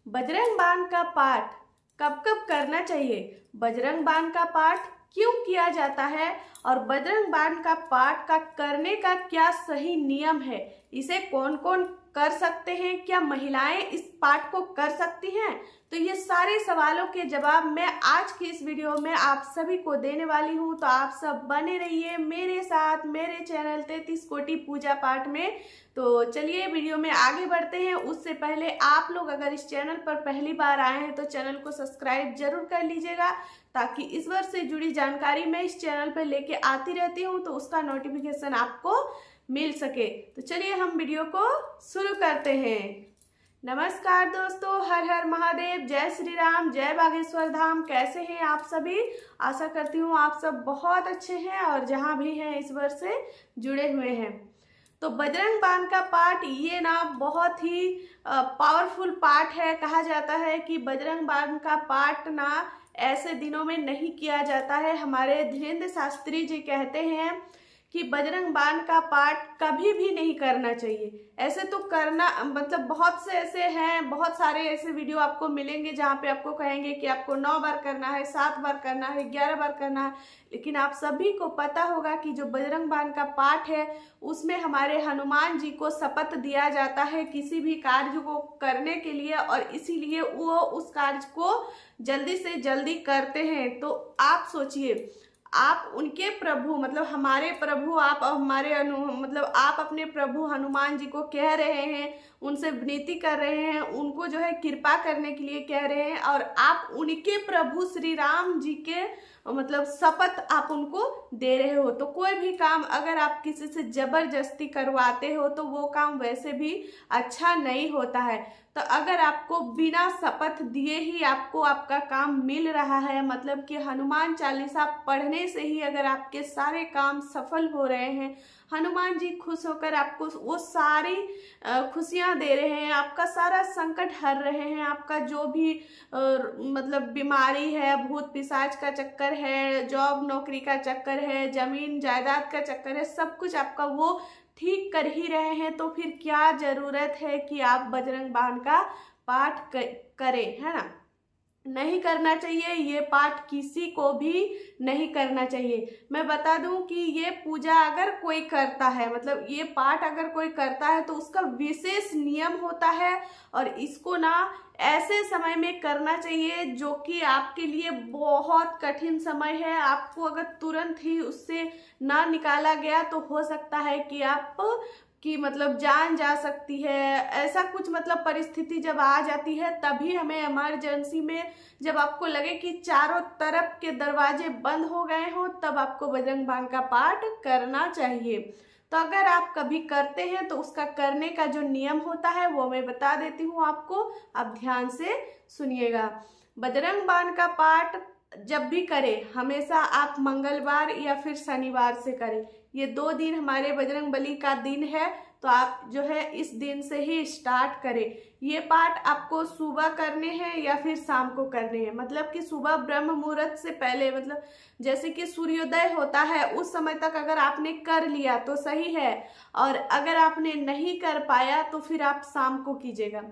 बजरंग बाण का पाठ कब कब करना चाहिए, बजरंग बाण का पाठ क्यों किया जाता है और बजरंग बाण का पाठ का करने का क्या सही नियम है, इसे कौन कौन कर सकते हैं, क्या महिलाएं इस पाठ को कर सकती हैं, तो ये सारे सवालों के जवाब मैं आज की इस वीडियो में आप सभी को देने वाली हूं। तो आप सब बने रहिए मेरे साथ मेरे चैनल 33 कोटि पूजा पाठ में। तो चलिए वीडियो में आगे बढ़ते हैं। उससे पहले आप लोग अगर इस चैनल पर पहली बार आए हैं तो चैनल को सब्सक्राइब जरूर कर लीजिएगा, ताकि इस वर्ष से जुड़ी जानकारी मैं इस चैनल पर लेके आती रहती हूँ तो उसका नोटिफिकेशन आपको मिल सके। तो चलिए हम वीडियो को शुरू करते हैं। नमस्कार दोस्तों, हर हर महादेव, जय श्री राम, जय बागेश्वर धाम। कैसे हैं आप सभी? आशा करती हूँ आप सब बहुत अच्छे हैं और जहाँ भी हैं इस वर्ष से जुड़े हुए हैं। तो बजरंग बाण का पाठ ये ना बहुत ही पावरफुल पाठ है। कहा जाता है कि बजरंग बाण का पाठ ना ऐसे दिनों में नहीं किया जाता है। हमारे धीरेन्द्र शास्त्री जी कहते हैं कि बजरंग बाण का पाठ कभी भी नहीं करना चाहिए। ऐसे तो करना मतलब बहुत से ऐसे हैं, बहुत सारे ऐसे वीडियो आपको मिलेंगे जहाँ पे आपको कहेंगे कि आपको 9 बार करना है, 7 बार करना है, 11 बार करना है। लेकिन आप सभी को पता होगा कि जो बजरंग बाण का पाठ है उसमें हमारे हनुमान जी को शपथ दिया जाता है किसी भी कार्य को करने के लिए, और इसीलिए वो उस कार्य को जल्दी से जल्दी करते हैं। तो आप सोचिए, आप उनके प्रभु मतलब हमारे प्रभु, आप हमारे मतलब आप अपने प्रभु हनुमान जी को कह रहे हैं, उनसे विनती कर रहे हैं, उनको जो है कृपा करने के लिए कह रहे हैं, और आप उनके प्रभु श्री राम जी के मतलब शपथ आप उनको दे रहे हो। तो कोई भी काम अगर आप किसी से जबरदस्ती करवाते हो तो वो काम वैसे भी अच्छा नहीं होता है। तो अगर आपको बिना शपथ दिए ही आपको आपका काम मिल रहा है, मतलब कि हनुमान चालीसा पढ़ने से ही अगर आपके सारे काम सफल हो रहे हैं, हनुमान जी खुश होकर आपको वो सारी खुशियां दे रहे हैं, आपका सारा संकट हर रहे हैं, आपका जो भी मतलब बीमारी है, भूत पिशाच का चक्कर है, जॉब नौकरी का चक्कर है, जमीन जायदाद का चक्कर है, सब कुछ आपका वो ठीक कर ही रहे हैं, तो फिर क्या जरूरत है कि आप बजरंग बाण का पाठ करें, है ना? नहीं करना चाहिए, ये पाठ किसी को भी नहीं करना चाहिए। मैं बता दूं कि ये पूजा अगर कोई करता है, मतलब ये पाठ अगर कोई करता है तो उसका विशेष नियम होता है, और इसको ना ऐसे समय में करना चाहिए जो कि आपके लिए बहुत कठिन समय है। आपको अगर तुरंत ही उससे ना निकाला गया तो हो सकता है कि आप कि मतलब जान जा सकती है, ऐसा कुछ मतलब परिस्थिति जब आ जाती है तभी हमें इमरजेंसी में जब आपको लगे कि चारों तरफ के दरवाजे बंद हो गए हों तब आपको बजरंग बाण का पाठ करना चाहिए। तो अगर आप कभी करते हैं तो उसका करने का जो नियम होता है वो मैं बता देती हूँ आपको, आप ध्यान से सुनिएगा। बजरंग बाण का पाठ जब भी करें हमेशा आप मंगलवार या फिर शनिवार से करें। ये 2 दिन हमारे बजरंग बली का दिन है, तो आप जो है इस दिन से ही स्टार्ट करें। ये पाठ आपको सुबह करने हैं या फिर शाम को करने हैं, मतलब कि सुबह ब्रह्म मुहूर्त से पहले, मतलब जैसे कि सूर्योदय होता है उस समय तक अगर आपने कर लिया तो सही है, और अगर आपने नहीं कर पाया तो फिर आप शाम को कीजिएगा,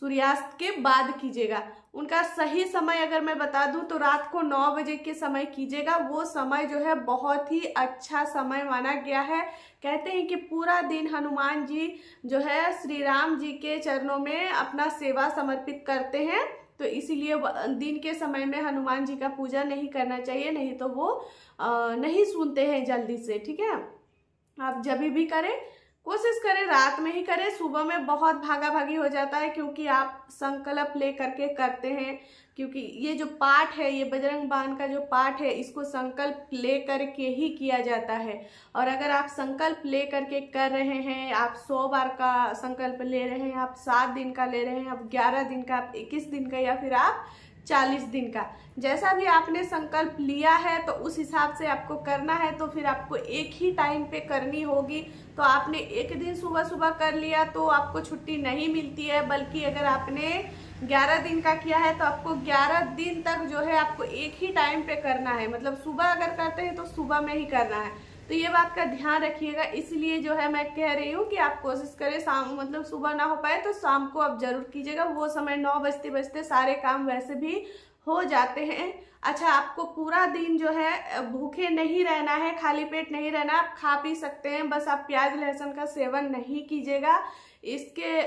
सूर्यास्त के बाद कीजिएगा। उनका सही समय अगर मैं बता दूं तो रात को 9 बजे के समय कीजिएगा। वो समय जो है बहुत ही अच्छा समय माना गया है। कहते हैं कि पूरा दिन हनुमान जी जो है श्री राम जी के चरणों में अपना सेवा समर्पित करते हैं, तो इसीलिए दिन के समय में हनुमान जी का पूजा नहीं करना चाहिए, नहीं तो वो नहीं सुनते हैं जल्दी से। ठीक है, आप जब भी करें कोशिश करें रात में ही करें, सुबह में बहुत भागा भागी हो जाता है क्योंकि आप संकल्प ले करके करते हैं। क्योंकि ये जो पाठ है, ये बजरंग बाण का जो पाठ है, इसको संकल्प ले करके ही किया जाता है। और अगर आप संकल्प ले करके कर रहे हैं, आप 100 बार का संकल्प ले रहे हैं, आप 7 दिन का ले रहे हैं, आप 11 दिन का, आप 21 दिन का, या फिर आप 40 दिन का, जैसा भी आपने संकल्प लिया है तो उस हिसाब से आपको करना है। तो फिर आपको एक ही टाइम पे करनी होगी। तो आपने एक दिन सुबह सुबह कर लिया तो आपको छुट्टी नहीं मिलती है, बल्कि अगर आपने 11 दिन का किया है तो आपको 11 दिन तक जो है आपको एक ही टाइम पे करना है। मतलब सुबह अगर करते हैं तो सुबह में ही करना है, तो ये बात का ध्यान रखिएगा। इसलिए जो है मैं कह रही हूँ कि आप कोशिश करें शाम, मतलब सुबह ना हो पाए तो शाम को आप जरूर कीजिएगा। वो समय 9 बजते बजते सारे काम वैसे भी हो जाते हैं। अच्छा, आपको पूरा दिन जो है भूखे नहीं रहना है, खाली पेट नहीं रहना, आप खा पी सकते हैं, बस आप प्याज लहसुन का सेवन नहीं कीजिएगा। इसके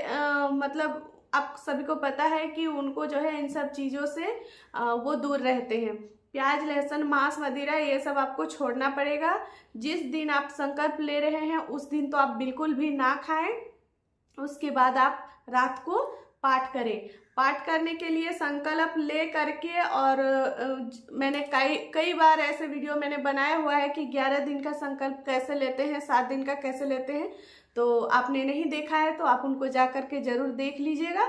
मतलब आप सभी को पता है कि उनको जो है इन सब चीज़ों से वो दूर रहते हैं। प्याज लहसुन मांस मदिरा ये सब आपको छोड़ना पड़ेगा। जिस दिन आप संकल्प ले रहे हैं उस दिन तो आप बिल्कुल भी ना खाएं। उसके बाद आप रात को पाठ करें। पाठ करने के लिए संकल्प ले करके, और मैंने कई बार ऐसे वीडियो मैंने बनाया हुआ है कि 11 दिन का संकल्प कैसे लेते हैं, 7 दिन का कैसे लेते हैं। तो आपने नहीं देखा है तो आप उनको जा करके जरूर देख लीजिएगा।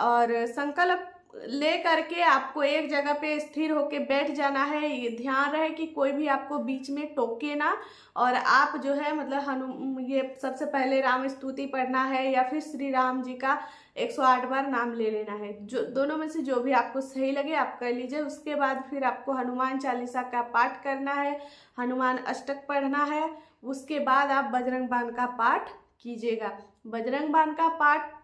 और संकल्प ले करके आपको एक जगह पे स्थिर होके बैठ जाना है। ये ध्यान रहे कि कोई भी आपको बीच में टोके ना। और आप जो है मतलब ये सबसे पहले राम स्तुति पढ़ना है या फिर श्री राम जी का 108 बार नाम ले लेना है। जो दोनों में से जो भी आपको सही लगे आप कर लीजिए। उसके बाद फिर आपको हनुमान चालीसा का पाठ करना है, हनुमान अष्टक पढ़ना है। उसके बाद आप बजरंग बाण का पाठ कीजिएगा। बजरंग बाण का पाठ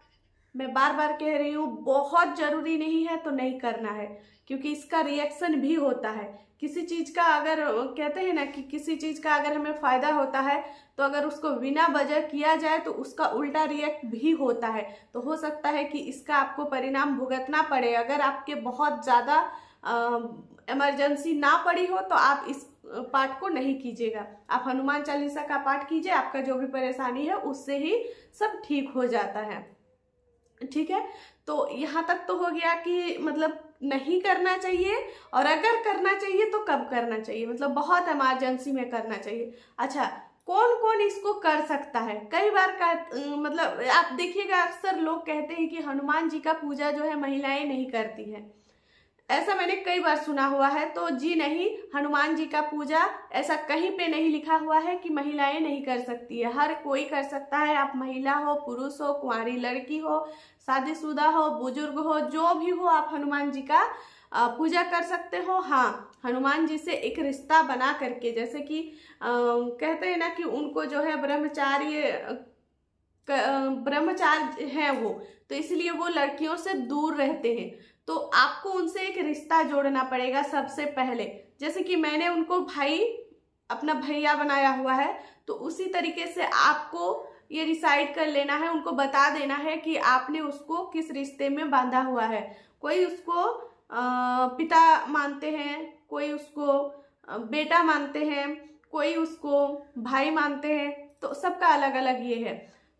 मैं बार बार कह रही हूँ, बहुत जरूरी नहीं है तो नहीं करना है, क्योंकि इसका रिएक्शन भी होता है। किसी चीज का अगर कहते हैं ना कि किसी चीज का अगर हमें फायदा होता है तो अगर उसको बिना वजह किया जाए तो उसका उल्टा रिएक्ट भी होता है। तो हो सकता है कि इसका आपको परिणाम भुगतना पड़े। अगर आपके बहुत ज्यादा इमरजेंसी ना पड़ी हो तो आप इस पाठ को नहीं कीजिएगा। आप हनुमान चालीसा का पाठ कीजिए, आपका जो भी परेशानी है उससे ही सब ठीक हो जाता है। ठीक है, तो यहाँ तक तो हो गया कि मतलब नहीं करना चाहिए, और अगर करना चाहिए तो कब करना चाहिए, मतलब बहुत इमरजेंसी में करना चाहिए। अच्छा, कौन कौन इसको कर सकता है? कई बार का मतलब आप देखिएगा, अक्सर लोग कहते हैं कि हनुमान जी का पूजा जो है महिलाएं नहीं करती है। ऐसा मैंने कई बार सुना हुआ है। तो जी नहीं, हनुमान जी का पूजा ऐसा कहीं पे नहीं लिखा हुआ है कि महिलाएं नहीं कर सकती है। हर कोई कर सकता है। आप महिला हो, पुरुष हो, कुंवारी लड़की हो, शादीशुदा हो, बुजुर्ग हो, जो भी हो, आप हनुमान जी का पूजा कर सकते हो। हाँ, हनुमान जी से एक रिश्ता बना करके, जैसे कि कहते हैं ना कि उनको जो है ब्रह्मचार्य है वो, तो इसलिए वो लड़कियों से दूर रहते हैं। तो आपको उनसे एक रिश्ता जोड़ना पड़ेगा सबसे पहले। जैसे कि मैंने उनको भाई, अपना भैया बनाया हुआ है, तो उसी तरीके से आपको ये डिसाइड कर लेना है, उनको बता देना है कि आपने उसको किस रिश्ते में बांधा हुआ है। कोई उसको पिता मानते हैं, कोई उसको बेटा मानते हैं, कोई उसको भाई मानते हैं, तो सबका अलग अलग ये है।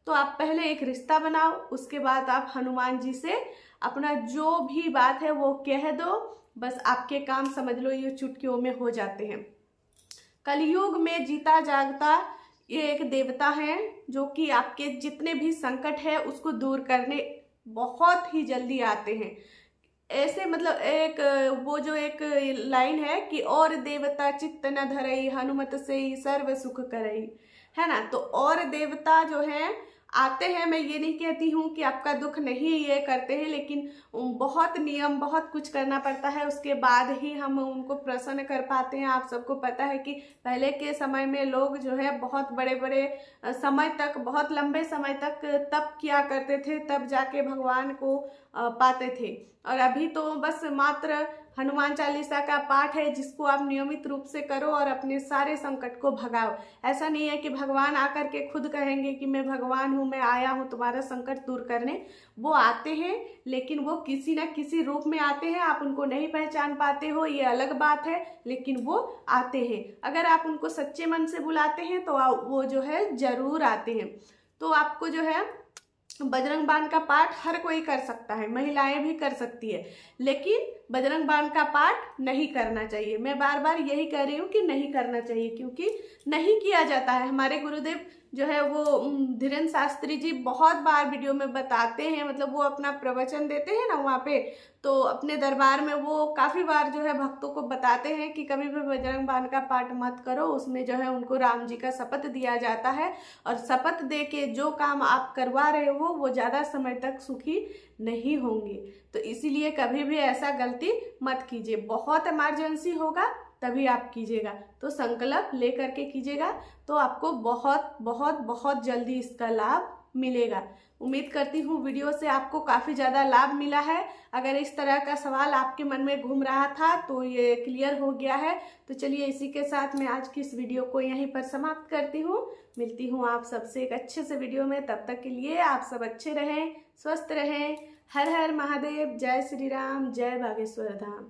तो आप पहले एक रिश्ता बनाओ, उसके बाद आप हनुमान जी से अपना जो भी बात है वो कह दो। बस आपके काम समझ लो ये चुटकियों में हो जाते हैं। कलयुग में जीता जागता ये एक देवता है जो कि आपके जितने भी संकट है उसको दूर करने बहुत ही जल्दी आते हैं। ऐसे मतलब एक वो जो एक लाइन है कि और देवता चित्त न धरई, हनुमत से ही सर्व सुख करई, है ना। तो और देवता जो है आते हैं। मैं ये नहीं कहती हूँ कि आपका दुख नहीं ये करते हैं, लेकिन बहुत नियम, बहुत कुछ करना पड़ता है, उसके बाद ही हम उनको प्रसन्न कर पाते हैं। आप सबको पता है कि पहले के समय में लोग जो है बहुत बड़े बड़े समय तक, बहुत लंबे समय तक तप किया करते थे, तब जाके भगवान को पाते थे। और अभी तो बस मात्र हनुमान चालीसा का पाठ है जिसको आप नियमित रूप से करो और अपने सारे संकट को भगाओ। ऐसा नहीं है कि भगवान आकर के खुद कहेंगे कि मैं भगवान हूँ, मैं आया हूँ तुम्हारा संकट दूर करने। वो आते हैं, लेकिन वो किसी न किसी रूप में आते हैं। आप उनको नहीं पहचान पाते हो, ये अलग बात है, लेकिन वो आते हैं। अगर आप उनको सच्चे मन से बुलाते हैं तो वो जो है जरूर आते हैं। तो आपको जो है बजरंग बाण का पाठ हर कोई कर सकता है, महिलाएं भी कर सकती है, लेकिन बजरंग बाण का पाठ नहीं करना चाहिए। मैं बार बार यही कह रही हूँ कि नहीं करना चाहिए, क्योंकि नहीं किया जाता है। हमारे गुरुदेव जो है वो धीरेन्द्र शास्त्री जी बहुत बार वीडियो में बताते हैं, मतलब वो अपना प्रवचन देते हैं ना वहाँ पे, तो अपने दरबार में वो काफ़ी बार जो है भक्तों को बताते हैं कि कभी भी बजरंग बाण का पाठ मत करो। उसमें जो है उनको राम जी का शपथ दिया जाता है, और शपथ दे के जो काम आप करवा रहे हो वो ज़्यादा समय तक सुखी नहीं होंगे। तो इसीलिए कभी भी ऐसा गलती मत कीजिए। बहुत इमरजेंसी होगा तभी आप कीजिएगा। तो संकल्प ले करके कीजिएगा, तो आपको बहुत बहुत बहुत जल्दी इसका लाभ मिलेगा। उम्मीद करती हूँ वीडियो से आपको काफ़ी ज़्यादा लाभ मिला है। अगर इस तरह का सवाल आपके मन में घूम रहा था तो ये क्लियर हो गया है। तो चलिए इसी के साथ मैं आज की इस वीडियो को यहीं पर समाप्त करती हूँ। मिलती हूँ आप सबसे एक अच्छे से वीडियो में। तब तक के लिए आप सब अच्छे रहें, स्वस्थ रहें। हर हर महादेव, जय श्री राम, जय बागेश्वर धाम।